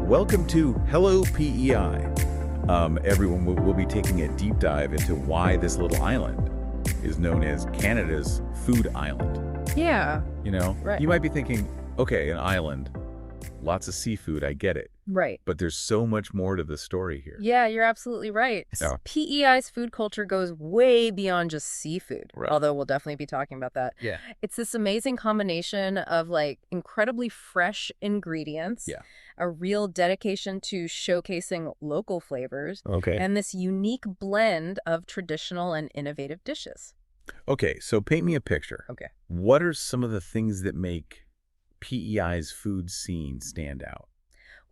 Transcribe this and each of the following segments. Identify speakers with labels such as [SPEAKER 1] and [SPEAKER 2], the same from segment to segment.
[SPEAKER 1] Welcome to Hello PEI. Everyone will be taking a deep dive into why this little island is known as Canada's food island.
[SPEAKER 2] Yeah.
[SPEAKER 1] Right. You might be thinking, okay, an island, lots of seafood, I get it.
[SPEAKER 2] Right.
[SPEAKER 1] But there's so much more to the story here.
[SPEAKER 2] Yeah, you're absolutely right.
[SPEAKER 1] Yeah.
[SPEAKER 2] PEI's food culture goes way beyond just seafood,
[SPEAKER 1] Right.
[SPEAKER 2] although we'll definitely be talking about that.
[SPEAKER 1] Yeah.
[SPEAKER 2] It's this amazing combination of incredibly fresh ingredients, a real dedication to showcasing local flavors, and this unique blend of traditional and innovative dishes.
[SPEAKER 1] Okay, so paint me a picture.
[SPEAKER 2] Okay.
[SPEAKER 1] What are some of the things that make PEI's food scene stand out?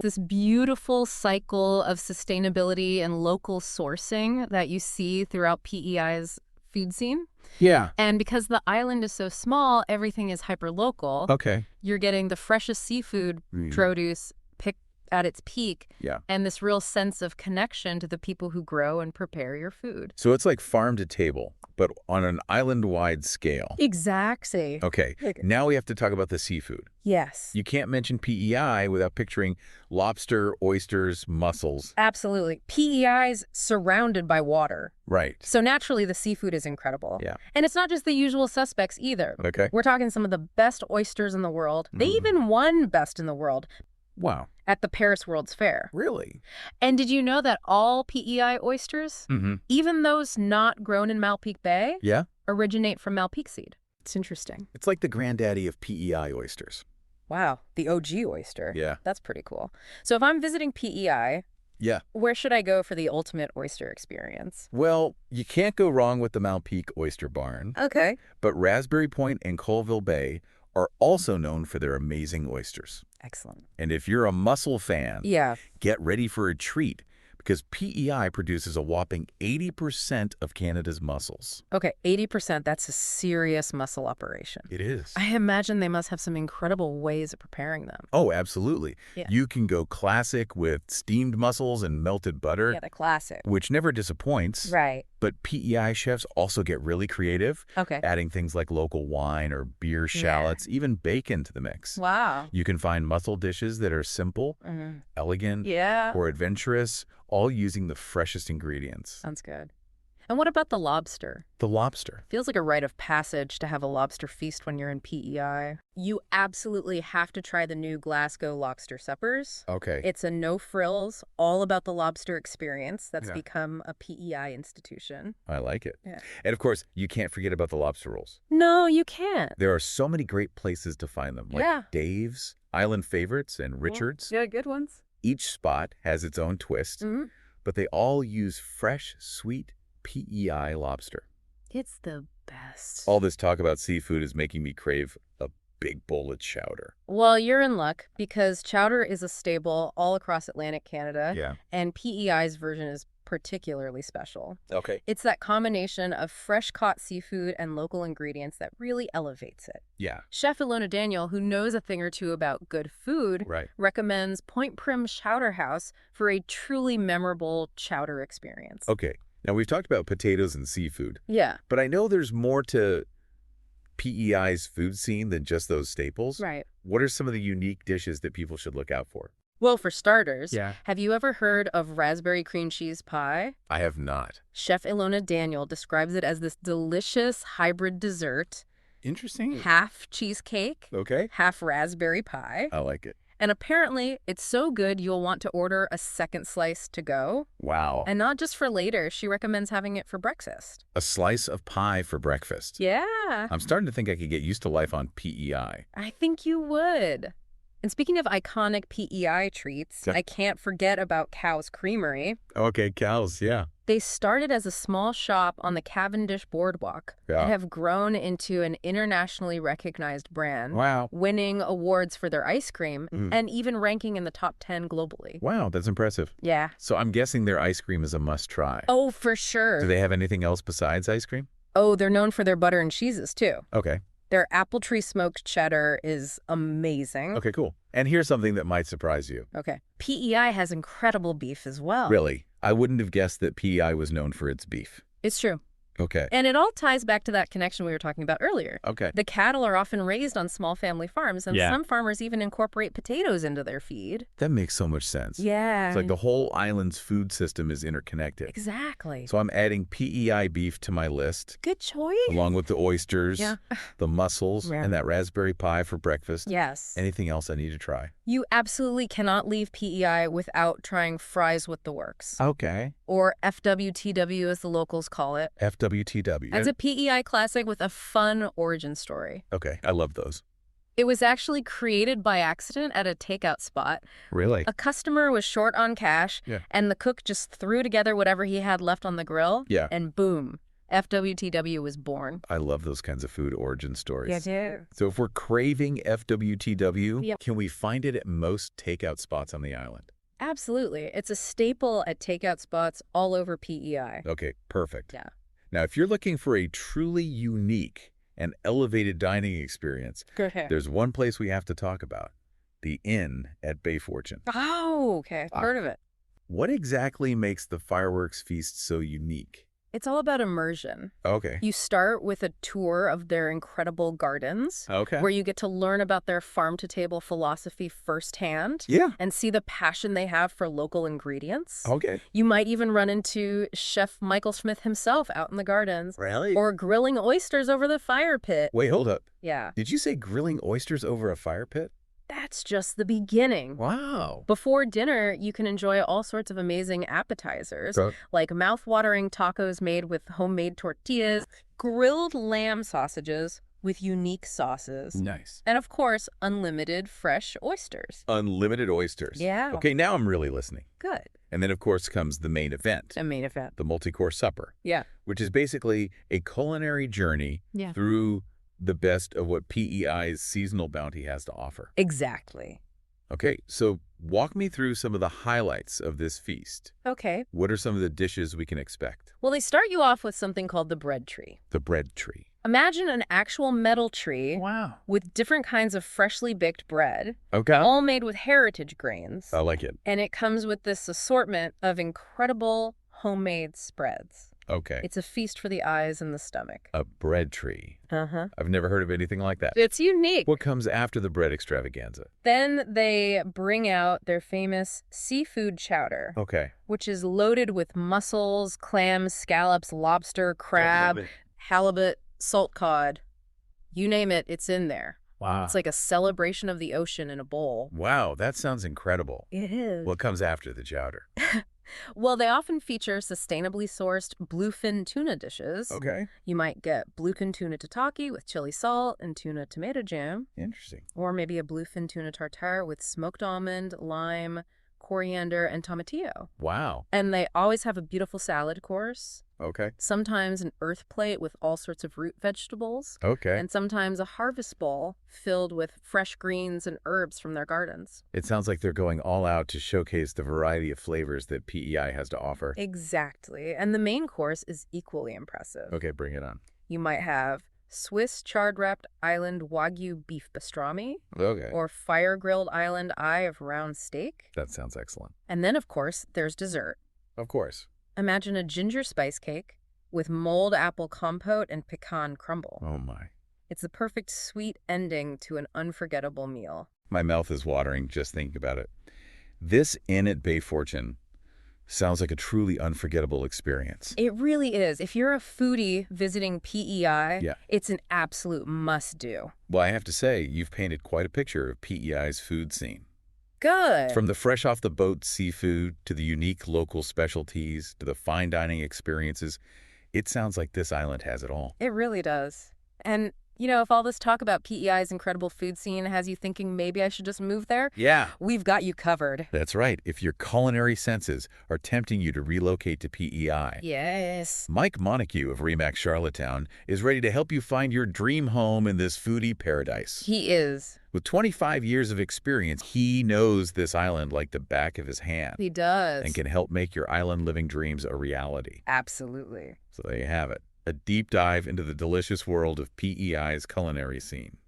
[SPEAKER 2] This beautiful cycle of sustainability and local sourcing that you see throughout PEI's food scene.
[SPEAKER 1] Yeah.
[SPEAKER 2] And because the island is so small, everything is hyper-local.
[SPEAKER 1] Okay.
[SPEAKER 2] You're getting the freshest seafood produce picked at its peak.
[SPEAKER 1] Yeah.
[SPEAKER 2] And this real sense of connection to the people who grow and prepare your food.
[SPEAKER 1] So it's like farm to table, but on an island-wide scale.
[SPEAKER 2] Exactly.
[SPEAKER 1] Okay. Now we have to talk about the seafood.
[SPEAKER 2] Yes.
[SPEAKER 1] You can't mention PEI without picturing lobster, oysters, mussels.
[SPEAKER 2] Absolutely. PEI's surrounded by water.
[SPEAKER 1] Right.
[SPEAKER 2] So naturally, the seafood is incredible.
[SPEAKER 1] Yeah.
[SPEAKER 2] And it's not just the usual suspects either.
[SPEAKER 1] Okay.
[SPEAKER 2] We're talking some of the best oysters in the world. They even won best in the world.
[SPEAKER 1] Wow.
[SPEAKER 2] At the Paris World's Fair.
[SPEAKER 1] Really?
[SPEAKER 2] And did you know that all PEI oysters, even those not grown in Malpeque Bay, originate from Malpeque seed? It's interesting.
[SPEAKER 1] It's like the granddaddy of PEI oysters.
[SPEAKER 2] Wow, the OG oyster.
[SPEAKER 1] Yeah.
[SPEAKER 2] That's pretty cool. So if I'm visiting PEI, where should I go for the ultimate oyster experience?
[SPEAKER 1] Well, you can't go wrong with the Malpeque Oyster Barn.
[SPEAKER 2] Okay.
[SPEAKER 1] But Raspberry Point and Colville Bay are also known for their amazing oysters.
[SPEAKER 2] Excellent.
[SPEAKER 1] And if you're a mussel fan,
[SPEAKER 2] get
[SPEAKER 1] ready for a treat, because PEI produces a whopping 80% of Canada's mussels.
[SPEAKER 2] Okay, 80%, that's a serious mussel operation.
[SPEAKER 1] It is.
[SPEAKER 2] I imagine they must have some incredible ways of preparing them.
[SPEAKER 1] Oh, absolutely.
[SPEAKER 2] Yeah.
[SPEAKER 1] You can go classic with steamed mussels and melted butter.
[SPEAKER 2] Yeah, the classic.
[SPEAKER 1] Which never disappoints.
[SPEAKER 2] Right.
[SPEAKER 1] But PEI chefs also get really creative, adding things like local wine or beer shallots, even bacon to the mix.
[SPEAKER 2] Wow.
[SPEAKER 1] You can find mussel dishes that are simple, elegant, or adventurous, all using the freshest ingredients.
[SPEAKER 2] Sounds good. And what about the lobster?
[SPEAKER 1] The lobster.
[SPEAKER 2] Feels like a rite of passage to have a lobster feast when you're in PEI. You absolutely have to try the new Glasgow lobster suppers.
[SPEAKER 1] Okay.
[SPEAKER 2] It's a no-frills, all about the lobster experience that's become a PEI institution.
[SPEAKER 1] I like it.
[SPEAKER 2] Yeah.
[SPEAKER 1] And of course, you can't forget about the lobster rolls.
[SPEAKER 2] No, you can't.
[SPEAKER 1] There are so many great places to find them, like Dave's, Island Favorites, and Richard's.
[SPEAKER 2] Yeah, good ones.
[SPEAKER 1] Each spot has its own twist, but they all use fresh, sweet PEI lobster.
[SPEAKER 2] It's the best.
[SPEAKER 1] All this talk about seafood is making me crave a big bowl of chowder.
[SPEAKER 2] Well, you're in luck because chowder is a staple all across Atlantic Canada.
[SPEAKER 1] Yeah.
[SPEAKER 2] And PEI's version is particularly special.
[SPEAKER 1] Okay.
[SPEAKER 2] It's that combination of fresh-caught seafood and local ingredients that really elevates it.
[SPEAKER 1] Yeah.
[SPEAKER 2] Chef Ilona Daniel, who knows a thing or two about good food, recommends Point Prim Chowder House for a truly memorable chowder experience.
[SPEAKER 1] Okay. Now, we've talked about potatoes and seafood.
[SPEAKER 2] Yeah.
[SPEAKER 1] But I know there's more to PEI's food scene than just those staples.
[SPEAKER 2] Right.
[SPEAKER 1] What are some of the unique dishes that people should look out for?
[SPEAKER 2] Well, for starters, have you ever heard of raspberry cream cheese pie?
[SPEAKER 1] I have not.
[SPEAKER 2] Chef Ilona Daniel describes it as this delicious hybrid dessert.
[SPEAKER 1] Interesting.
[SPEAKER 2] Half cheesecake, half raspberry pie.
[SPEAKER 1] I like it.
[SPEAKER 2] And apparently, it's so good you'll want to order a second slice to go.
[SPEAKER 1] Wow.
[SPEAKER 2] And not just for later. She recommends having it for breakfast.
[SPEAKER 1] A slice of pie for breakfast.
[SPEAKER 2] Yeah.
[SPEAKER 1] I'm starting to think I could get used to life on PEI.
[SPEAKER 2] I think you would. And speaking of iconic PEI treats, I can't forget about Cow's Creamery.
[SPEAKER 1] Okay, Cow's, yeah.
[SPEAKER 2] They started as a small shop on the Cavendish Boardwalk and have grown into an internationally recognized brand.
[SPEAKER 1] Wow.
[SPEAKER 2] Winning awards for their ice cream and even ranking in the top 10 globally.
[SPEAKER 1] Wow, that's impressive.
[SPEAKER 2] Yeah.
[SPEAKER 1] So I'm guessing their ice cream is a must-try.
[SPEAKER 2] Oh, for sure.
[SPEAKER 1] Do they have anything else besides ice cream?
[SPEAKER 2] Oh, they're known for their butter and cheeses, too.
[SPEAKER 1] Okay.
[SPEAKER 2] Their apple tree smoked cheddar is amazing.
[SPEAKER 1] Okay, cool. And here's something that might surprise you.
[SPEAKER 2] Okay. PEI has incredible beef as well.
[SPEAKER 1] Really? I wouldn't have guessed that PEI was known for its beef.
[SPEAKER 2] It's true.
[SPEAKER 1] Okay.
[SPEAKER 2] And it all ties back to that connection we were talking about earlier.
[SPEAKER 1] Okay.
[SPEAKER 2] The cattle are often raised on small family farms, and some farmers even incorporate potatoes into their feed.
[SPEAKER 1] That makes so much sense.
[SPEAKER 2] Yeah.
[SPEAKER 1] It's like the whole island's food system is interconnected.
[SPEAKER 2] Exactly.
[SPEAKER 1] So I'm adding PEI beef to my list.
[SPEAKER 2] Good choice.
[SPEAKER 1] Along with the oysters, the mussels, and that raspberry pie for breakfast.
[SPEAKER 2] Yes.
[SPEAKER 1] Anything else I need to try?
[SPEAKER 2] You absolutely cannot leave PEI without trying fries with the works.
[SPEAKER 1] Okay.
[SPEAKER 2] Or FWTW as the locals call it.
[SPEAKER 1] FWTW.
[SPEAKER 2] It's a PEI classic with a fun origin story.
[SPEAKER 1] Okay, I love those.
[SPEAKER 2] It was actually created by accident at a takeout spot.
[SPEAKER 1] Really?
[SPEAKER 2] A customer was short on cash, and the cook just threw together whatever he had left on the grill, and boom, FWTW was born.
[SPEAKER 1] I love those kinds of food origin stories.
[SPEAKER 2] Yeah, too.
[SPEAKER 1] So if we're craving FWTW, can we find it at most takeout spots on the island?
[SPEAKER 2] Absolutely. It's a staple at takeout spots all over PEI.
[SPEAKER 1] Okay, perfect.
[SPEAKER 2] Yeah.
[SPEAKER 1] Now, if you're looking for a truly unique and elevated dining experience, there's one place we have to talk about, the Inn at Bay Fortune.
[SPEAKER 2] Oh, okay. I've heard of it.
[SPEAKER 1] What exactly makes the fireworks feast so unique?
[SPEAKER 2] It's all about immersion.
[SPEAKER 1] Okay.
[SPEAKER 2] You start with a tour of their incredible gardens, where you get to learn about their farm-to-table philosophy firsthand, and see the passion they have for local ingredients.
[SPEAKER 1] Okay.
[SPEAKER 2] You might even run into Chef Michael Smith himself out in the gardens.
[SPEAKER 1] Really?
[SPEAKER 2] Or grilling oysters over the fire pit.
[SPEAKER 1] Wait, hold up.
[SPEAKER 2] Yeah.
[SPEAKER 1] Did you say grilling oysters over a fire pit?
[SPEAKER 2] That's just the beginning.
[SPEAKER 1] Wow.
[SPEAKER 2] Before dinner, you can enjoy all sorts of amazing appetizers, like mouth-watering tacos made with homemade tortillas, grilled lamb sausages with unique sauces.
[SPEAKER 1] Nice.
[SPEAKER 2] And of course, unlimited fresh oysters.
[SPEAKER 1] Unlimited oysters.
[SPEAKER 2] Yeah.
[SPEAKER 1] Okay, now I'm really listening.
[SPEAKER 2] Good.
[SPEAKER 1] And then, of course, comes the main event.
[SPEAKER 2] The main event.
[SPEAKER 1] The multi-course supper.
[SPEAKER 2] Yeah.
[SPEAKER 1] Which is basically a culinary journey through the best of what PEI's seasonal bounty has to offer.
[SPEAKER 2] Exactly.
[SPEAKER 1] Okay, so walk me through some of the highlights of this feast.
[SPEAKER 2] Okay.
[SPEAKER 1] What are some of the dishes we can expect?
[SPEAKER 2] Well, they start you off with something called the bread tree.
[SPEAKER 1] The bread tree.
[SPEAKER 2] Imagine an actual metal tree with different kinds of freshly baked bread, all made with heritage grains.
[SPEAKER 1] I like it.
[SPEAKER 2] And it comes with this assortment of incredible homemade spreads.
[SPEAKER 1] Okay.
[SPEAKER 2] It's a feast for the eyes and the stomach.
[SPEAKER 1] A bread tree.
[SPEAKER 2] Uh-huh.
[SPEAKER 1] I've never heard of anything like that.
[SPEAKER 2] It's unique.
[SPEAKER 1] What comes after the bread extravaganza?
[SPEAKER 2] Then they bring out their famous seafood chowder.
[SPEAKER 1] Okay.
[SPEAKER 2] Which is loaded with mussels, clams, scallops, lobster, crab, halibut, salt cod. You name it, it's in there.
[SPEAKER 1] Wow.
[SPEAKER 2] It's like a celebration of the ocean in a bowl.
[SPEAKER 1] Wow, that sounds incredible.
[SPEAKER 2] It is.
[SPEAKER 1] What comes after the chowder?
[SPEAKER 2] Well, they often feature sustainably sourced bluefin tuna dishes.
[SPEAKER 1] Okay.
[SPEAKER 2] You might get bluefin tuna tataki with chili salt and tuna tomato jam.
[SPEAKER 1] Interesting.
[SPEAKER 2] Or maybe a bluefin tuna tartare with smoked almond, lime, coriander, and tomatillo.
[SPEAKER 1] Wow.
[SPEAKER 2] And they always have a beautiful salad course.
[SPEAKER 1] Okay.
[SPEAKER 2] Sometimes an earth plate with all sorts of root vegetables.
[SPEAKER 1] Okay.
[SPEAKER 2] And sometimes a harvest bowl filled with fresh greens and herbs from their gardens.
[SPEAKER 1] It sounds like they're going all out to showcase the variety of flavors that PEI has to offer.
[SPEAKER 2] Exactly. And the main course is equally impressive.
[SPEAKER 1] Okay, bring it on.
[SPEAKER 2] You might have Swiss chard-wrapped island Wagyu beef pastrami.
[SPEAKER 1] Okay.
[SPEAKER 2] Or fire-grilled island eye of round steak.
[SPEAKER 1] That sounds excellent.
[SPEAKER 2] And then, of course, there's dessert.
[SPEAKER 1] Of course.
[SPEAKER 2] Imagine a ginger spice cake with mulled apple compote and pecan crumble.
[SPEAKER 1] Oh, my.
[SPEAKER 2] It's the perfect sweet ending to an unforgettable meal.
[SPEAKER 1] My mouth is watering just thinking about it. This Inn at Bay Fortune sounds like a truly unforgettable experience.
[SPEAKER 2] It really is. If you're a foodie visiting PEI, it's an absolute must-do.
[SPEAKER 1] Well, I have to say, you've painted quite a picture of PEI's food scene.
[SPEAKER 2] Good.
[SPEAKER 1] From the fresh-off-the-boat seafood to the unique local specialties to the fine dining experiences, it sounds like this island has it all.
[SPEAKER 2] It really does. And, you know, if all this talk about PEI's incredible food scene has you thinking maybe I should just move there, we've got you covered.
[SPEAKER 1] That's right. If your culinary senses are tempting you to relocate to PEI.
[SPEAKER 2] Yes.
[SPEAKER 1] Mike Montague of Remax Charlottetown is ready to help you find your dream home in this foodie paradise.
[SPEAKER 2] He is.
[SPEAKER 1] With 25 years of experience, he knows this island like the back of his hand.
[SPEAKER 2] He does.
[SPEAKER 1] And can help make your island living dreams a reality.
[SPEAKER 2] Absolutely.
[SPEAKER 1] So there you have it. A deep dive into the delicious world of PEI's culinary scene.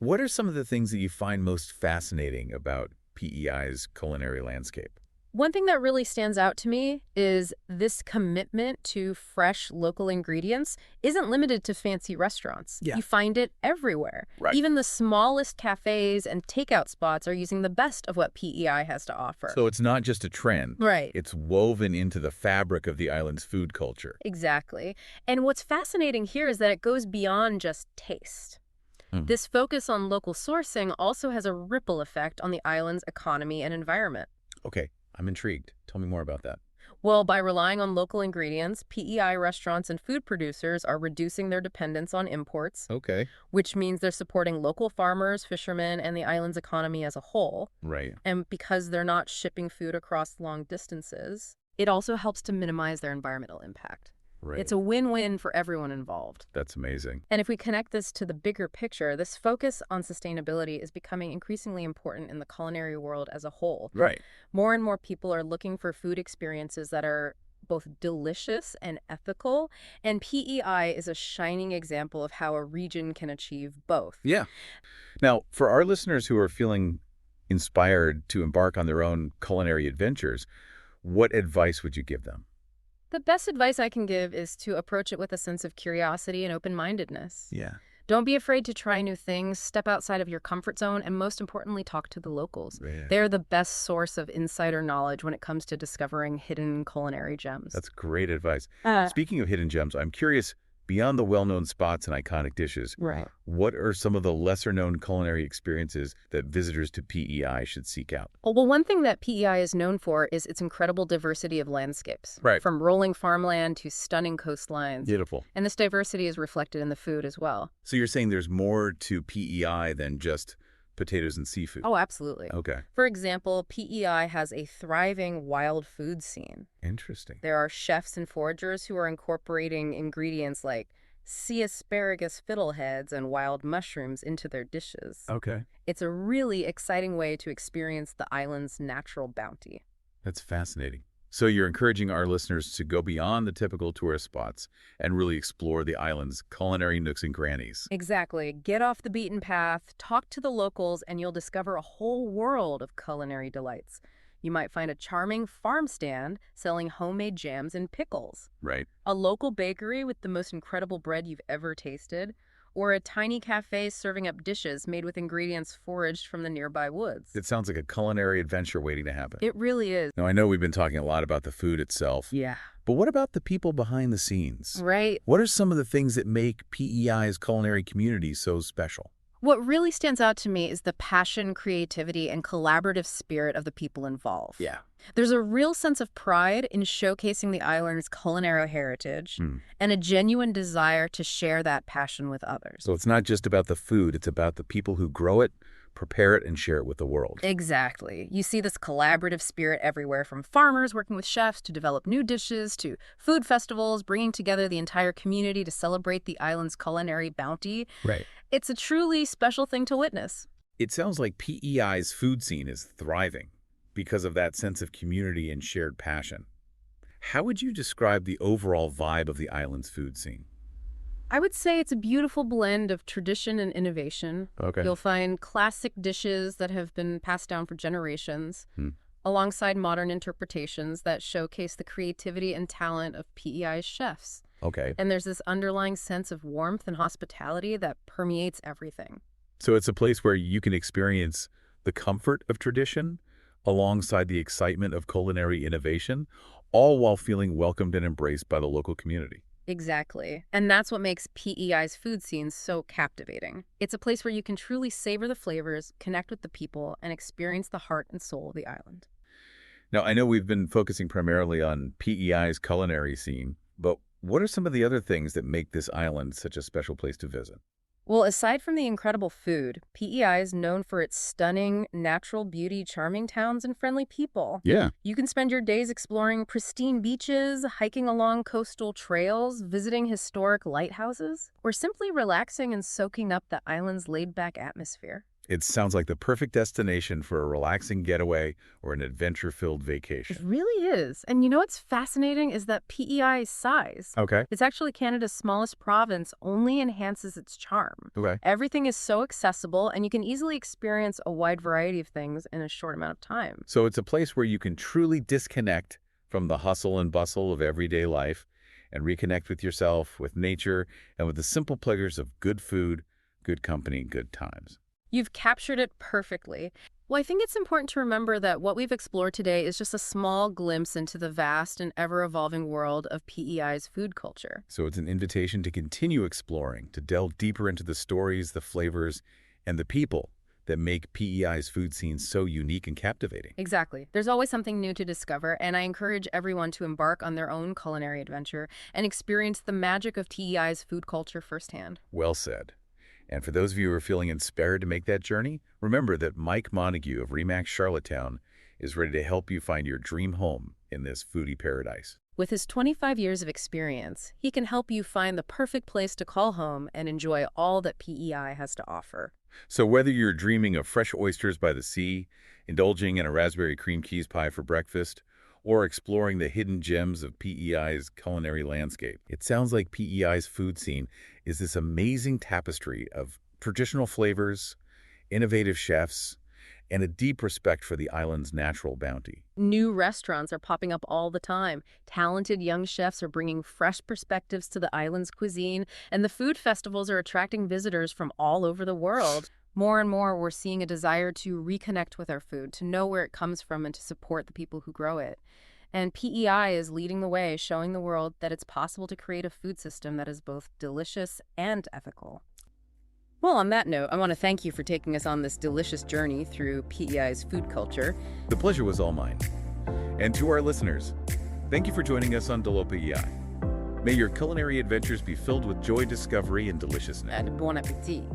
[SPEAKER 1] What are some of the things that you find most fascinating about PEI's culinary landscape?
[SPEAKER 2] One thing that really stands out to me is this commitment to fresh local ingredients isn't limited to fancy restaurants.
[SPEAKER 1] Yeah.
[SPEAKER 2] You find it everywhere.
[SPEAKER 1] Right.
[SPEAKER 2] Even the smallest cafes and takeout spots are using the best of what PEI has to offer.
[SPEAKER 1] So it's not just a trend.
[SPEAKER 2] Right.
[SPEAKER 1] It's woven into the fabric of the island's food culture.
[SPEAKER 2] Exactly. And what's fascinating here is that it goes beyond just taste. This focus on local sourcing also has a ripple effect on the island's economy and environment.
[SPEAKER 1] Okay, I'm intrigued. Tell me more about that.
[SPEAKER 2] Well, by relying on local ingredients, PEI restaurants and food producers are reducing their dependence on imports.
[SPEAKER 1] Okay.
[SPEAKER 2] Which means they're supporting local farmers, fishermen, and the island's economy as a whole.
[SPEAKER 1] Right.
[SPEAKER 2] And because they're not shipping food across long distances, it also helps to minimize their environmental impact.
[SPEAKER 1] Right.
[SPEAKER 2] It's a win-win for everyone involved.
[SPEAKER 1] That's amazing.
[SPEAKER 2] And if we connect this to the bigger picture, this focus on sustainability is becoming increasingly important in the culinary world as a whole.
[SPEAKER 1] Right.
[SPEAKER 2] More and more people are looking for food experiences that are both delicious and ethical, and PEI is a shining example of how a region can achieve both.
[SPEAKER 1] Yeah. Now, for our listeners who are feeling inspired to embark on their own culinary adventures, what advice would you give them?
[SPEAKER 2] The best advice I can give is to approach it with a sense of curiosity and open-mindedness.
[SPEAKER 1] Yeah.
[SPEAKER 2] Don't be afraid to try new things, step outside of your comfort zone, and most importantly, talk to the locals.
[SPEAKER 1] Yeah.
[SPEAKER 2] They're the best source of insider knowledge when it comes to discovering hidden culinary gems.
[SPEAKER 1] That's great advice. Speaking of hidden gems, I'm curious, beyond the well-known spots and iconic dishes,
[SPEAKER 2] right.
[SPEAKER 1] What are some of the lesser-known culinary experiences that visitors to PEI should seek out?
[SPEAKER 2] Well, one thing that PEI is known for is its incredible diversity of landscapes.
[SPEAKER 1] Right.
[SPEAKER 2] From rolling farmland to stunning coastlines.
[SPEAKER 1] Beautiful.
[SPEAKER 2] And this diversity is reflected in the food as well.
[SPEAKER 1] So you're saying there's more to PEI than just potatoes and seafood?
[SPEAKER 2] Oh, absolutely.
[SPEAKER 1] Okay.
[SPEAKER 2] For example, PEI has a thriving wild food scene.
[SPEAKER 1] Interesting.
[SPEAKER 2] There are chefs and foragers who are incorporating ingredients like sea asparagus fiddleheads and wild mushrooms into their dishes.
[SPEAKER 1] Okay.
[SPEAKER 2] It's a really exciting way to experience the island's natural bounty.
[SPEAKER 1] That's fascinating. So you're encouraging our listeners to go beyond the typical tourist spots and really explore the island's culinary nooks and crannies.
[SPEAKER 2] Exactly. Get off the beaten path, talk to the locals, and you'll discover a whole world of culinary delights. You might find a charming farm stand selling homemade jams and pickles.
[SPEAKER 1] Right.
[SPEAKER 2] A local bakery with the most incredible bread you've ever tasted. Or a tiny cafe serving up dishes made with ingredients foraged from the nearby woods.
[SPEAKER 1] It sounds like a culinary adventure waiting to happen.
[SPEAKER 2] It really is.
[SPEAKER 1] Now, I know we've been talking a lot about the food itself.
[SPEAKER 2] Yeah.
[SPEAKER 1] But what about the people behind the scenes?
[SPEAKER 2] Right.
[SPEAKER 1] What are some of the things that make PEI's culinary community so special?
[SPEAKER 2] What really stands out to me is the passion, creativity, and collaborative spirit of the people involved.
[SPEAKER 1] Yeah.
[SPEAKER 2] There's a real sense of pride in showcasing the island's culinary heritage and a genuine desire to share that passion with others.
[SPEAKER 1] So it's not just about the food, it's about the people who grow it, prepare it, and share it with the world.
[SPEAKER 2] Exactly. You see this collaborative spirit everywhere, from farmers working with chefs to develop new dishes to food festivals, bringing together the entire community to celebrate the island's culinary bounty.
[SPEAKER 1] Right.
[SPEAKER 2] It's a truly special thing to witness.
[SPEAKER 1] It sounds like PEI's food scene is thriving because of that sense of community and shared passion. How would you describe the overall vibe of the island's food scene?
[SPEAKER 2] I would say it's a beautiful blend of tradition and innovation.
[SPEAKER 1] Okay.
[SPEAKER 2] You'll find classic dishes that have been passed down for generations, alongside modern interpretations that showcase the creativity and talent of PEI's chefs.
[SPEAKER 1] Okay.
[SPEAKER 2] And there's this underlying sense of warmth and hospitality that permeates everything.
[SPEAKER 1] So it's a place where you can experience the comfort of tradition alongside the excitement of culinary innovation, all while feeling welcomed and embraced by the local community.
[SPEAKER 2] Exactly. And that's what makes PEI's food scene so captivating. It's a place where you can truly savor the flavors, connect with the people, and experience the heart and soul of the island.
[SPEAKER 1] Now, I know we've been focusing primarily on PEI's culinary scene, but what are some of the other things that make this island such a special place to visit?
[SPEAKER 2] Well, aside from the incredible food, PEI is known for its stunning natural beauty, charming towns, and friendly people.
[SPEAKER 1] Yeah.
[SPEAKER 2] You can spend your days exploring pristine beaches, hiking along coastal trails, visiting historic lighthouses, or simply relaxing and soaking up the island's laid-back atmosphere.
[SPEAKER 1] It sounds like the perfect destination for a relaxing getaway or an adventure-filled
[SPEAKER 2] It
[SPEAKER 1] vacation.
[SPEAKER 2] really is. And you know what's fascinating is that PEI's size.
[SPEAKER 1] Okay.
[SPEAKER 2] It's actually Canada's smallest province, only enhances its charm.
[SPEAKER 1] Okay.
[SPEAKER 2] Everything is so accessible, and you can easily experience a wide variety of things in a short amount of time.
[SPEAKER 1] So it's a place where you can truly disconnect from the hustle and bustle of everyday life and reconnect with yourself, with nature, and with the simple pleasures of good food, good company, good times.
[SPEAKER 2] You've captured it perfectly. Well, I think it's important to remember that what we've explored today is just a small glimpse into the vast and ever-evolving world of PEI's food culture.
[SPEAKER 1] So it's an invitation to continue exploring, to delve deeper into the stories, the flavors, and the people that make PEI's food scene so unique and captivating.
[SPEAKER 2] Exactly. There's always something new to discover, and I encourage everyone to embark on their own culinary adventure and experience the magic of PEI's food culture firsthand.
[SPEAKER 1] Well said. And for those of you who are feeling inspired to make that journey, remember that Mike Montague of Remax Charlottetown is ready to help you find your dream home in this foodie paradise.
[SPEAKER 2] With his 25 years of experience, he can help you find the perfect place to call home and enjoy all that PEI has to offer.
[SPEAKER 1] So whether you're dreaming of fresh oysters by the sea, indulging in a raspberry cream cheese pie for breakfast, or exploring the hidden gems of PEI's culinary landscape, it sounds like PEI's food scene is this amazing tapestry of traditional flavors, innovative chefs, and a deep respect for the island's natural bounty.
[SPEAKER 2] New restaurants are popping up all the time. Talented young chefs are bringing fresh perspectives to the island's cuisine, and the food festivals are attracting visitors from all over the world. More and more, we're seeing a desire to reconnect with our food, to know where it comes from, and to support the people who grow it. And PEI is leading the way, showing the world that it's possible to create a food system that is both delicious and ethical. Well, on that note, I want to thank you for taking us on this delicious journey through PEI's food culture.
[SPEAKER 1] The pleasure was all mine. And to our listeners, thank you for joining us on Hello PEI. May your culinary adventures be filled with joy, discovery, and deliciousness.
[SPEAKER 2] And bon appétit.